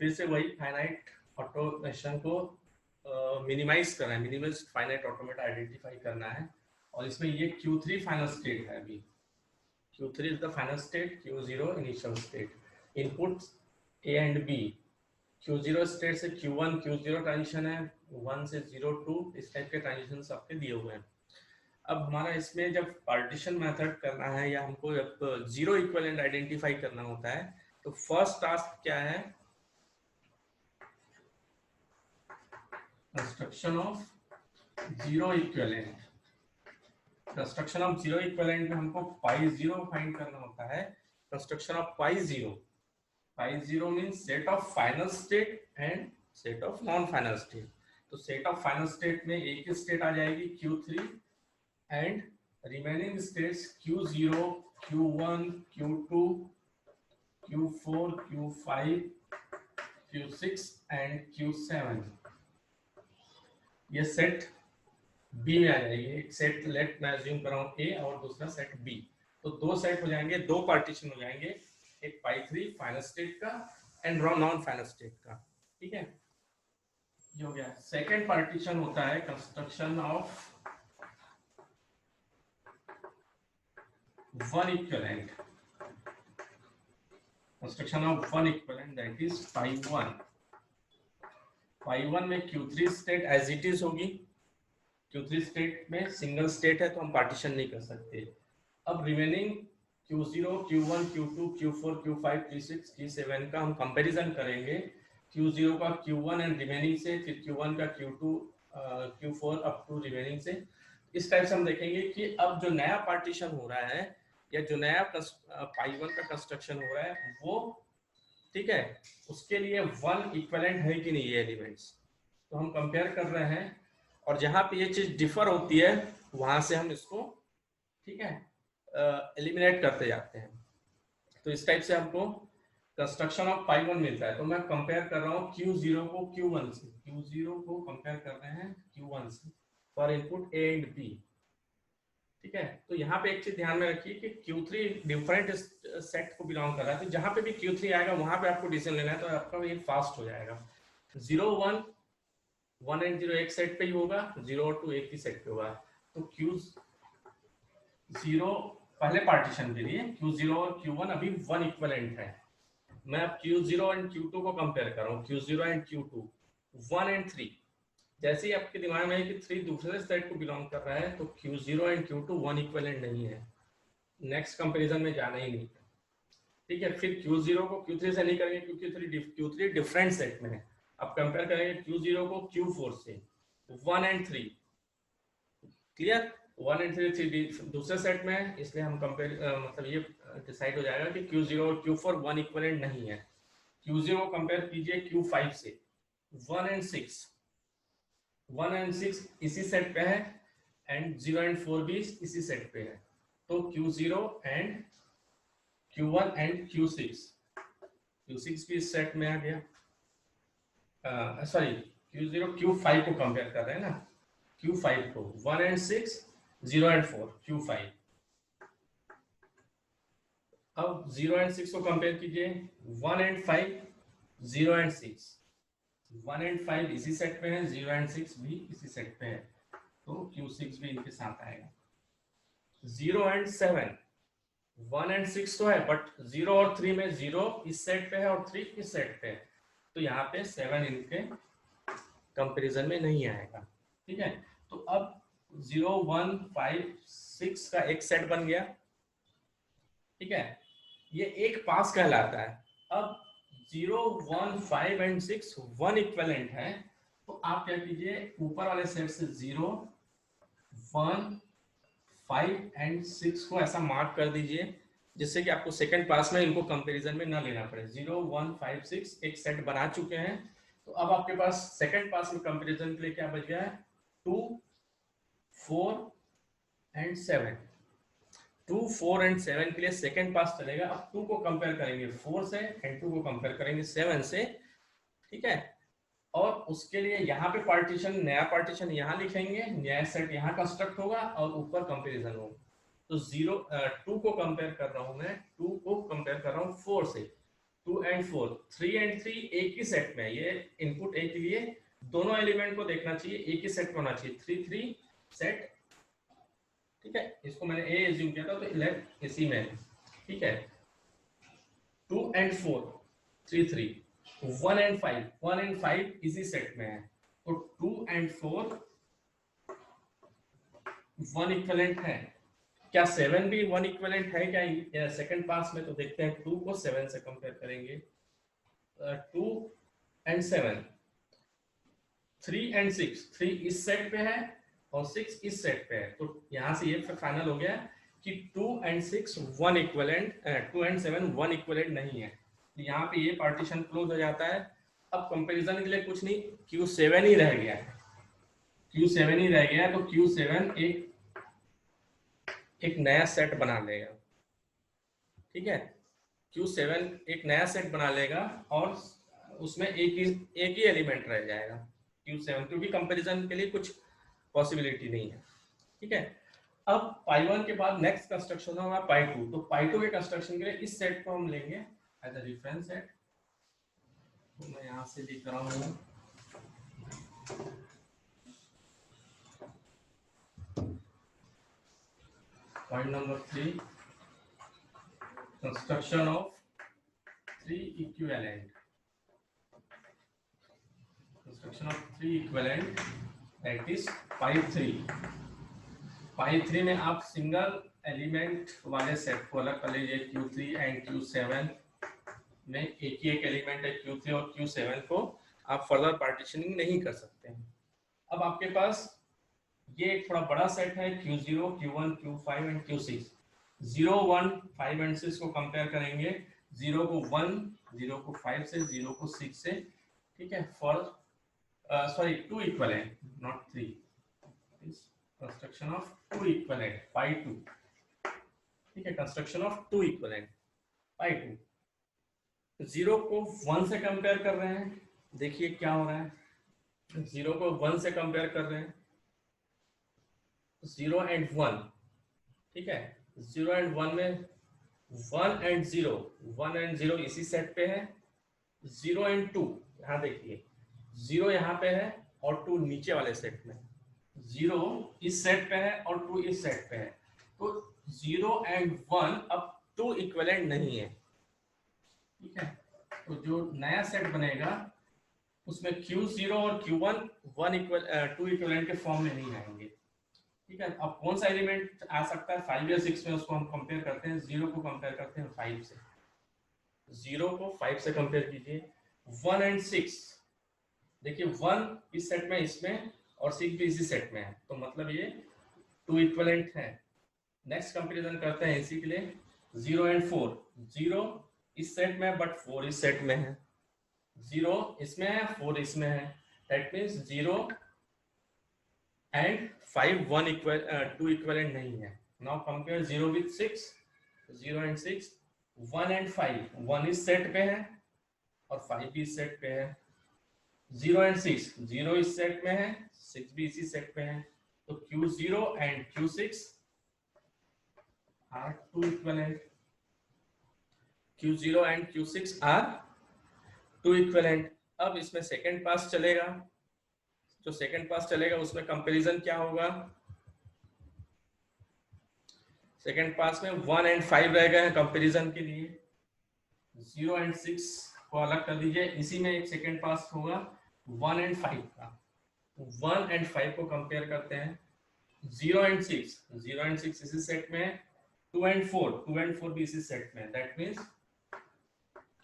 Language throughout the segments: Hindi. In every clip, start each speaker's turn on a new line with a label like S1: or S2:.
S1: फिर से वही फाइनाइट ऑटोमेशन को मिनिमाइज करना है, मिनिमल फाइनाइट ऑटोमेटा आइडेंटिफाई करना है। और इसमें ये Q3 फाइनल स्टेट है। अभी Q3 is the final state, Q0 initial state. Inputs A and B। Q0 state से Q1 Q0 ट्रांजिशन है, 1 से 0 2 इस टाइप के ट्रांजिशन आपके दिए हुए हैं। अब हमारा इसमें जब पार्टीशन मेथड करना है या हमको जब जीरो इक्विवेलेंट आइडेंटिफाई करना होता है, तो फर्स्ट टास्क क्या है, construction of zero equivalent. Construction of zero equivalent में हमको पाई जीरो फाइंड करना होता है। Construction of pi zero means set of final state and set of non final state. तो सेट ऑफ फाइनल स्टेट में एक ही स्टेट आ जाएगी Q3 and remaining states Q0, Q1, Q2, Q4, Q5, Q6 and Q7। ये सेट B में आ जाएगी। एक सेट लेट मैं अज्यूम कर रहा हूँ A और दूसरा सेट B। तो दो सेट हो जाएंगे, दो पार्टीशन हो जाएंगे, एक पाई3 फाइनल स्टेट का एंड नॉन फाइनल स्टेट का। ठीक है, ये हो गया। सेकेंड पार्टीशन होता है construction of one equivalent. Construction of one equivalent that is पाई1। पाई1 में Q3 state as it is होगी। Q3 स्टेट में सिंगल स्टेट है तो हम पार्टीशन नहीं कर सकते। अब remaining Q0, Q1, Q2, Q4, Q5, Q6, Q7 का हम कंपैरिजन करेंगे। Q0 का Q1 एंड रिमेनिंग से, फिर Q1 का Q2, Q4 up to remaining से। इस टाइप से हम देखेंगे कि अब जो नया पार्टीशन हो रहा है या जो नया पाई1 का कंस्ट्रक्शन हो रहा है वो, ठीक है, उसके लिए वन इक्विवेलेंट है कि नहीं ये एलिमेंट्स। तो हम कंपेयर कर रहे हैं और जहां पे ये चीज डिफर होती है वहां से हम इसको, ठीक है, एलिमिनेट करते जाते हैं। तो इस टाइप से हमको कंस्ट्रक्शन ऑफ पाई1 मिलता है। तो मैं कंपेयर कर रहा हूँ Q0 को Q1 से, Q0 को कंपेयर कर रहे हैं Q1 से for input A and B। ठीक है, तो यहाँ पे एक चीज ध्यान में रखिए कि Q3 डिफरेंट सेट को बिलोंग कर रहा है। तो जहां पे भी Q3 आएगा वहां पे आपको डिसीजन लेना है, तो आपका ये फास्ट हो जाएगा। 0 1 1 एंड 0 एक सेट पे ही होगा, 0 और 2 एक ही सेट पे होगा। तो Q0 पहले पार्टीशन के लिए Q0 और Q1 अभी वन इक्विवेलेंट है। मैं अब Q0 एंड Q2 को कंपेयर कर रहा हूँ, Q0 एंड Q2, 1 एंड 3। जैसे ही आपके दिमाग में है कि 3 दूसरे सेट को बिलोंग कर रहा है तो Q0 and Q2 one equivalent नहीं है, नेक्स्ट कंपैरिजन में जाना ही नहीं। ठीक है, फिर Q0 को Q3 से नहीं करेंगे क्योंकि Q3 डिफरेंट सेट में है। अब कंपेयर करेंगे Q0 को Q4 से, 1 एंड 3। क्लियर, 1 एंड 3 दूसरे सेट में है, इसलिए हम कंपेयर मतलब ये डिसाइड हो जाएगा कि Q0 और Q4 वन इक्विवेलेंट नहीं है। Q0 को कंपेयर कीजिए Q5 से, 1 एंड 6, 1 एंड 6 इसी सेट पे है एंड 0 एंड 4 भी इसी सेट पे है। तो Q0 and Q1 and Q6 भी इस सेट में आ गया। सॉरी, Q0 Q5 को कंपेयर कर रहे हैं ना, Q5 को 1 एंड 6, 0 एंड 4, Q5। अब 0 एंड 6 को कंपेयर कीजिए, 1 एंड 5, 0 एंड 6, 1 एंड 5 इसी सेट पे है, 0 एंड 6 भी इसी सेट पे है, तो Q6 भी इनके साथ आएगा। 0 एंड 7, 1 एंड 6 तो है बट 0 और 3 में 0 इस सेट पे है और 3 इस सेट पे है, तो यहाँ पे 7 इनके कंपैरिजन में नहीं आएगा। ठीक है, तो अब 0 1 5 6 का एक सेट बन गया। ठीक है, ये एक पास कहलाता है। अब 0 1 5 एंड 6 वन इक्विवेलेंट है, तो आप क्या कीजिए, ऊपर वाले सेट से 0 1 5 एंड 6 को ऐसा मार्क कर दीजिए जिससे कि आपको सेकंड पास में इनको कंपैरिजन में ना लेना पड़े। 0 1 5 6 एक सेट बना चुके हैं, तो अब आपके पास सेकंड पास में कंपैरिजन के लिए क्या बच गया है, 2 4 एंड 7। 2 4 एंड 7 के लिए सेकंड पास चलेगा। अब 2 को कंपेयर करेंगे 4 से एंड 2 को कंपेयर करेंगे 7 से। ठीक है, और उसके लिए यहाँ पे पार्टीशन, नया पार्टीशन यहाँ लिखेंगे, नया सेट यहाँ कंस्ट्रक्ट होगा और ऊपर कंपैरिजन होगा। तो 2 को कंपेयर कर रहा हूँ मैं, 2 को कंपेयर कर रहा हूँ 4 से, 2 एंड 4, 3 एंड 3 एक ही सेट में है। ये इनपुट ए के लिए दोनों एलिमेंट को देखना चाहिए, एक ही सेट में होना चाहिए, 3 3 सेट। ठीक है, इसको मैंने ए एज्यूम किया था तो लेफ्ट इसी में है। ठीक है, 2 एंड 4 3 3, 1 एंड 5 1 एंड 5 इसी सेट में है। तो 2 एंड 4 1 इक्विवेलेंट है। क्या 7 भी 1 इक्विवेलेंट है क्या सेकंड पास में? तो देखते हैं, 2 को 7 से कंपेयर करेंगे। 2 एंड 7, 3 एंड 6, 3 इस सेट पे है और 6 इस सेट पे है। तो यहां से ये फाइनल हो गया कि 2 एंड 6 1 इक्विवेलेंट, 2 एंड 7 1 इक्विवेलेंट नहीं है। तो यहाँ पे ये पार्टीशन क्लोज हो जाता है। अब कंपैरिजन के लिए कुछ नहीं, Q7 ही रह गया है, Q7 ही रह गया है। तो Q7 एक नया सेट बना लेगा। ठीक है, Q7 एक नया सेट बना लेगा और उसमें एक ही एलिमेंट रह जाएगा Q7, क्योंकि कंपैरिजन के लिए कुछ पॉसिबिलिटी नहीं है। ठीक है, अब पाई 1 के बाद नेक्स्ट कंस्ट्रक्शन होगा पाई 2। तो पाई 2 के कंस्ट्रक्शन के लिए इस सेट को हम लेंगे एज अ रेफरेंस सेट। तो मैं यहां से लिख रहा हूं point number 3, construction of 3 equivalent, construction of 3 equivalent, that is pi 3। pi 3 में आप सिंगल एलिमेंट वाले सेट को अलग कर लीजिए। Q3 एंड Q7 में एक ही एक एलिमेंट है Q3 और Q7 को आप फर्दर पार्टीशनिंग नहीं कर सकते हैं। अब आपके पास ये एक थोड़ा बड़ा सेट है Q0, Q1, Q5 and Q6। 0 1 5 and 6 को कंपेयर करेंगे, 0 को 1, 0 को 5 से, 0 को 6 से। ठीक है, फॉर सॉरी 2 इक्विवेलेंट नॉट 3, इस कंस्ट्रक्शन ऑफ 2 इक्विवेलेंट पाई 2। ठीक है, कंस्ट्रक्शन ऑफ 2 इक्विवेलेंट पाई 2। 0 को 1 से कंपेयर कर रहे हैं, देखिए क्या हो रहा है। 0 को 1 से कंपेयर कर रहे हैं, 0 एंड 1। ठीक है, 0 एंड 1 में 1 एंड 0 इसी सेट पे है। 0 एंड 2 यहाँ देखिए, 0 यहाँ पे है और 2 नीचे वाले सेट में। 0 इस सेट पे है और 2 इस सेट पे है। तो 0 एंड 1 अब 2 इक्विवेलेंट नहीं है। ठीक है, तो जो नया सेट बनेगा उसमें Q0 और Q1 2 इक्विवेलेंट के फॉर्म में नहीं आएंगे। ठीक है, अब कौन सा एलिमेंट आ सकता है 5 या 6 में, उसको हम कंपेयर करते हैं। 0 को कंपेयर करते हैं 5 से। 0 को 5 से कंपेयर कीजिए। 1 एंड 6 देखिए, 1 इस सेट में, इसमें, और 6 भी इसी सेट में है। तो मतलब ये 2 इक्विवेलेंट है। नेक्स्ट कंपैरिजन करते हैं इसी के लिए। 0 एंड 4, 0 इस सेट में बट 4 इस सेट में है। 0 इसमें है, 4 इसमें है। दैट मींस 0 एंड 5 2 इक्विवेलेंट नहीं है। Now compare 0 with 6, 0 and 6, 1 and 5, 1 इस सेट पे है और 5 भी इस सेट पे है। 0 एंड 6, 0 इस सेट में है, 6 भी इसी सेट पे है। तो Q0 and Q6 are 2 equivalent। Q0 and Q6 are 2 equivalent। अब इसमें सेकेंड पास चलेगा। जो सेकेंड पास चलेगा उसमें कंपैरिजन क्या होगा? सेकेंड पास में 1 एंड 5 रह गए हैं कंपैरिजन के लिए। 0 एंड 6 को अलग कर दीजिए। इसी में एक सेकेंड पास होगा 1 एंड 5 का। 1 एंड 5 को कंपेयर करते हैं। 0 एंड 6, 0 एंड 6 इसी सेट में है। 2 एंड 4 भी इसी सेट में है। That means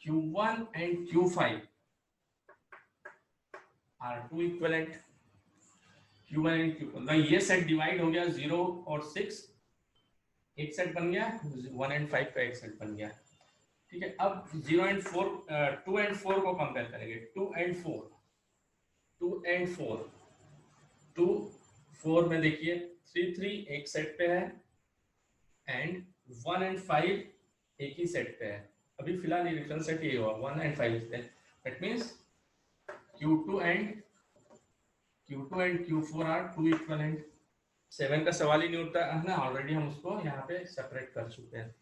S1: Q1 and Q5 are 2 equivalent। Q1 and Q4, ये सेट डिवाइड हो गया। 0 और 6 एक सेट बन गया, 1 एंड 5 का एक सेट बन गया। ठीक है, अब 0 एंड 4, 2 एंड 4 को कंपेयर करेंगे। 2 एंड 4, 2 4 में देखिए 3 3 एक सेट पे है एंड 1 एंड 5 एक ही सेट पे है। अभी फिलहाल ये रेफरेंस सेट ये हुआ 1 and 5। That means Q2 and Q4 are 2 equivalent. 7 का सवाल ही नहीं उठता है ना, ऑलरेडी हम उसको यहाँ पे सेपरेट कर चुके हैं।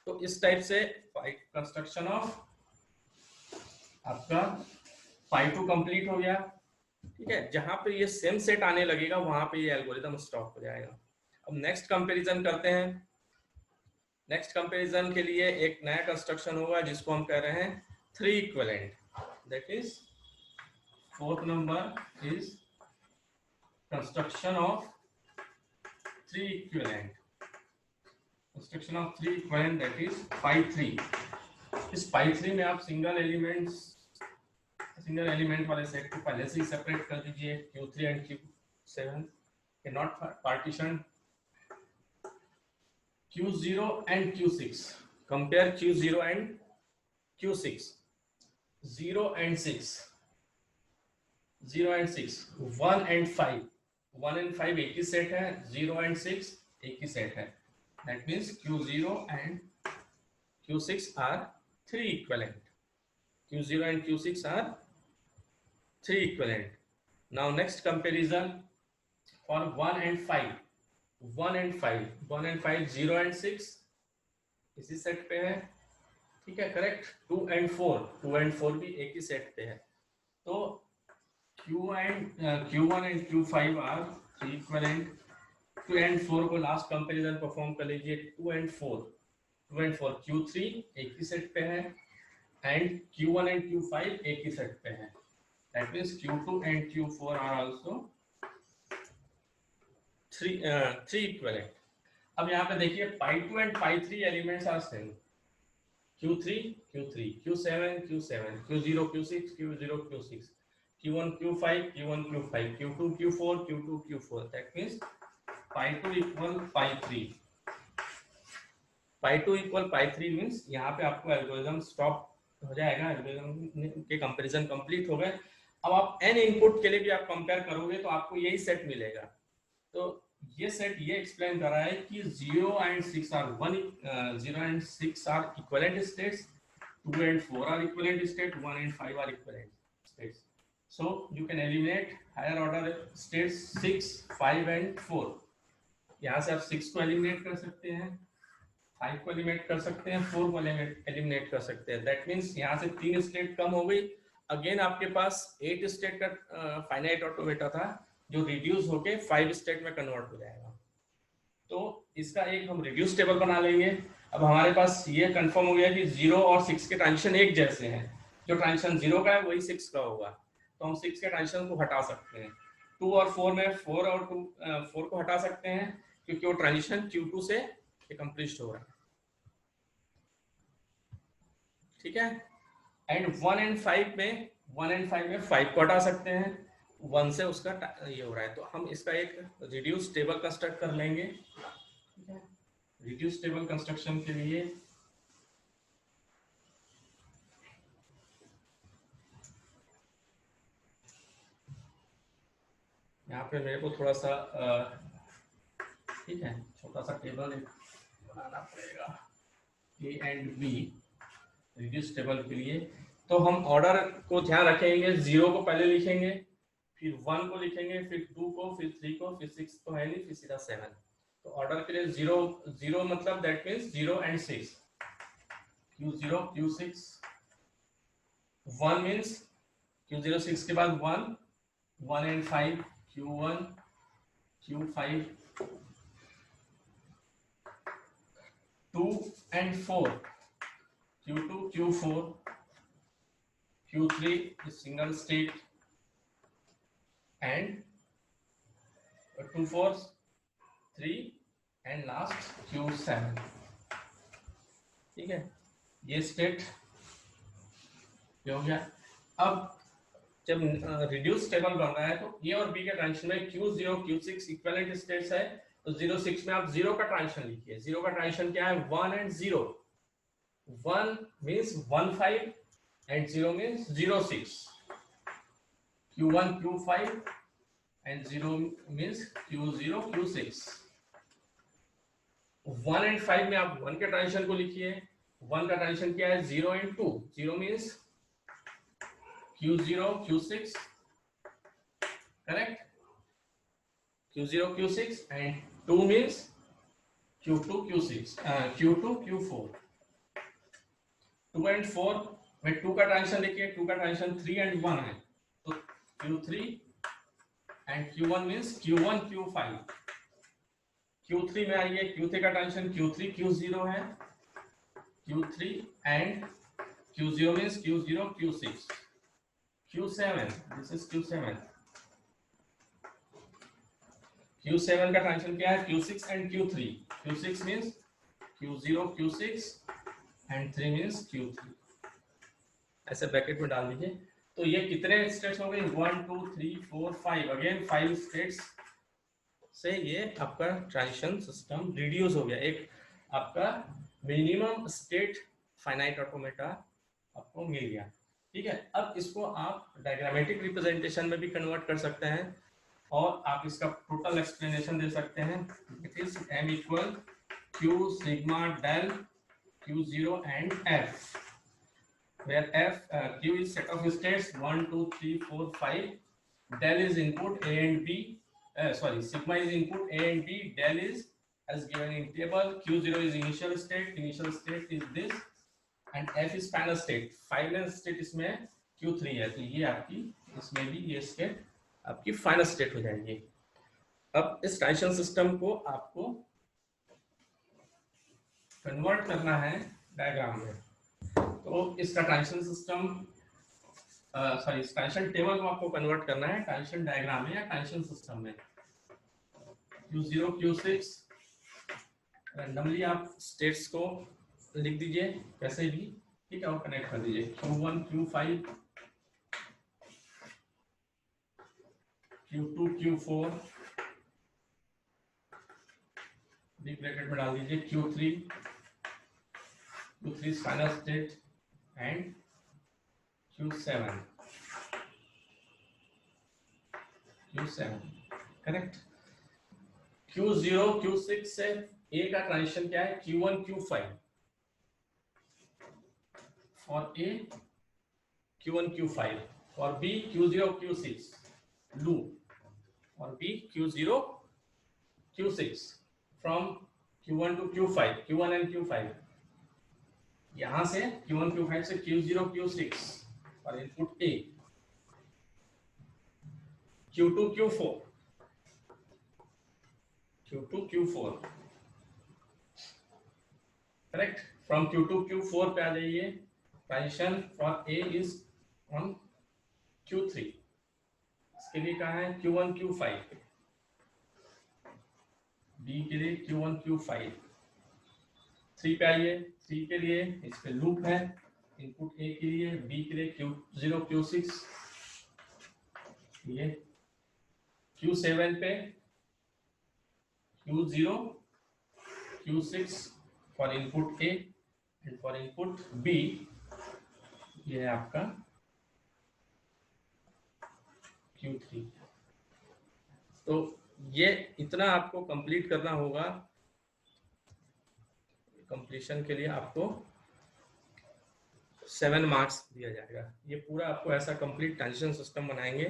S1: तो इस टाइप से कंस्ट्रक्शन ऑफ आपका phi 2 कंप्लीट हो गया। ठीक है, जहां पे ये सेम सेट आने लगेगा वहां पे ये एल्गोरिदम स्टॉप हो जाएगा। अब नेक्स्ट कंपैरिजन करते हैं। नेक्स्ट कंपैरिजन के लिए एक नया कंस्ट्रक्शन होगा जिसको हम कह रहे हैं 3 equivalent. That is fourth number is construction of 3 equivalent. Construction of 3 equivalent that is phi 3। इस phi 3 में आप सिंगल एलिमेंट वाले सेट को पहले से ही सेपरेट कर दीजिए, Q3 एंड Q7 के not partition. Q0 and Q6, compare Q0 and Q6, 0 and 6, 0 and 6, 1 and 5, 1 and 5 एक ही सेट है, 0 and 6 एक ही सेट है। That means Q0 and Q6 are 3 equivalent. Q0 and Q6 are 3 equivalent. Now next comparison for 1 and 5, 1 and 5, 1 and 5, 0 and 6 इसी सेट पे है। ठीक है, करेक्ट। 2 and 4, 2 and 4 भी एक ही सेट पे है। तो Q1 and Q5 are 3 equivalent। 2 and 4 को लास्ट कंपैरिजन परफॉर्म कर लीजिए। 2 and 4 Q3 एक ही सेट पे है एंड Q1 and Q5 एक ही सेट पे है। That means Q2 and Q4 are also 3 equivalent। अब यहाँ पे देखिए phi 2 and phi 3 elements are same. Q3 Q7 Q0 Q6 Q0 Q6 Q1 Q5 Q1 Q5 Q2 Q4 Q2 Q4। That means phi 2 equal phi 3। phi 2 equal phi 3 means यहाँ पे आपको एल्गोरिथम स्टॉप हो जाएगा। एल्गोरिथम के कंपैरिजन कंप्लीट हो गए। अब आप n इनपुट के लिए भी आप कंपेयर करोगे तो आपको यही सेट मिलेगा। तो ये सेट ये एक्सप्लेन कर रहा है कि 0 and 6 are 0 and 6 are equivalent states, 2 and 4 are equivalent state, 1 and 5 are equivalent states. So you can eliminate higher order states 6, 5 and 4। यहाँ से आप 6 को एलिमिनेट कर सकते हैं, 5 को एलिमिनेट कर सकते हैं, 4 को एलिमिनेट कर सकते हैं। दैट मीन्स यहाँ से 3 स्टेट कम हो गई। अगेन आपके पास 8 स्टेट का फाइनाइट ऑटोमेटा था जो रिड्यूस होके 5 स्टेट में कन्वर्ट हो जाएगा। तो इसका एक हम रिड्यूस टेबल बना लेंगे। अब हमारे पास ये कंफर्म हो गया कि 0 और 6 के ट्रांजिशन एक जैसे हैं। जो ट्रांजिशन 0 का है वही 6 का होगा। तो हम 6 के ट्रांजिशन को हटा सकते हैं। 2 और 4 में 4 और 4 को हटा सकते हैं क्योंकि वो ट्रांजिशन Q2 से कंप्लीट हो रहा है। ठीक है, एंड 1 and 5 में 5 को हटा सकते हैं। 1 से उसका ये हो रहा है। तो हम इसका एक रिड्यूस टेबल कंस्ट्रक्ट कर लेंगे। ठीक है, रिड्यूस टेबल कंस्ट्रक्शन के लिए यहाँ पे मेरे को थोड़ा सा ठीक है छोटा सा टेबल बनाना पड़ेगा A and B reduce table के लिए। तो हम ऑर्डर को ध्यान रखेंगे। 0 को पहले लिखेंगे, फिर 1 को लिखेंगे, फिर 2 को, फिर 3 को, फिर 6 तो है नहीं, फिर सीधा 7। तो ऑर्डर के लिए 0 मतलब that means 0 and 6, Q0 Q6। 1 means Q0 6 के बाद 1 and 5 Q1 Q5, 2 and 4 Q2 Q4, Q3 is single state and 2 4 3 and last Q7। ठीक है, ये स्टेट हो गया। अब जब रिड्यूस टेबल बन रहा है तो ए और बी के ट्रांजिशन में Q0 Q6 इक्विवेलेंट स्टेट्स है। तो 0 6 में आप 0 का ट्रांजिशन लिखिए। 0 का ट्रांजिशन क्या है? 1 and 0। 1 means 1 5 and 0 means 0 6। Q1 Q5 and 0 means Q0 Q6। 1 and 5 में आप 1 के ट्रांजिशन को लिखिए। 1 का ट्रांजिशन क्या है? 0 and 2। 0 means Q0 Q6, correct? Q0 Q6 and 2 means Q2 Q6, Q2 Q4। 2 and 4 में 2 का ट्रांजिशन देखिए, 2 का ट्रांजिशन 3 एंड 1 है, तो Q3 and Q1 means Q1 Q5, Q3 में आइए, Q3 का ट्रांजिशन Q3 Q0 है, Q3 and Q0 means Q0 Q6, Q7 this is Q7, Q7 का ट्रांजिशन क्या है, Q6 and Q3, Q6 means Q0 Q6 and 3 means Q3, ऐसे ब्रैकेट में डाल दीजिए। तो ये कितने स्टेट्स हो गए, 1 2 3 4 5, अगेन 5 स्टेट्स से ये आपका ट्रांजिशन सिस्टम रिड्यूस हो गया, एक आपका मिनिमम स्टेट फाइनाइट ऑटोमेटा आपको मिल गया। ठीक है, अब इसको आप डायग्रामेटिक रिप्रेजेंटेशन में भी कन्वर्ट कर सकते हैं और आप इसका टोटल एक्सप्लेनेशन दे सकते हैं। It is m equal q sigma del q0 and f, where q is set of states 1 2 3 4 5, del is input a and b, sigma is input a and b, del is as given in table, q0 is initial state is this, and f is final state, final state इसमें q3 है, तो ये आपकी इसमें भी ये स्टेट आपकी फाइनल स्टेट हो जाएगी। अब इस ट्रांजिशन सिस्टम को आपको कन्वर्ट करना है डायग्राम में, तो इसका ट्रांजिशन सिस्टम ट्रांजिशन टेबल को आपको कन्वर्ट करना है ट्रांजिशन डायग्राम में या ट्रांजिशन सिस्टम में। Q0 Q6 रैंडमली आप स्टेट्स को लिख दीजिए कैसे भी, ठीक है, और कनेक्ट कर दीजिए Q1 Q5 Q2 Q4, big bracket में डाल दीजिए Q3 final state and Q7 correct. Q0 Q6 से A का ट्रांजिशन क्या है, Q1 Q5, for A Q1 Q5, for B Q0 Q6 loop, और B Q0 Q6 from Q1 to Q5, Q1 and Q5, यहां से Q1 Q5 से Q0 Q6 और input A, Q2 Q4 correct. From Q2 Q4 पे आ जाइए, transition for A is on Q3, इसके लिए कहा है Q1 Q5, B के लिए Q1 Q5, 3 पे आइए, 3 के लिए इस पे लूप है, इनपुट A के लिए, B के लिए Q0 Q6, ये Q7 पे Q0 Q6 for input A and for input B, ये है आपका Q3। तो ये इतना आपको कंप्लीट करना होगा, कंप्लीशन के लिए आपको 7 मार्क्स दिया जाएगा। ये पूरा आपको ऐसा कंप्लीट ट्रांजिशन सिस्टम बनाएंगे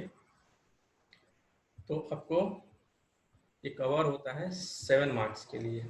S1: तो आपको ये कवर होता है 7 मार्क्स के लिए।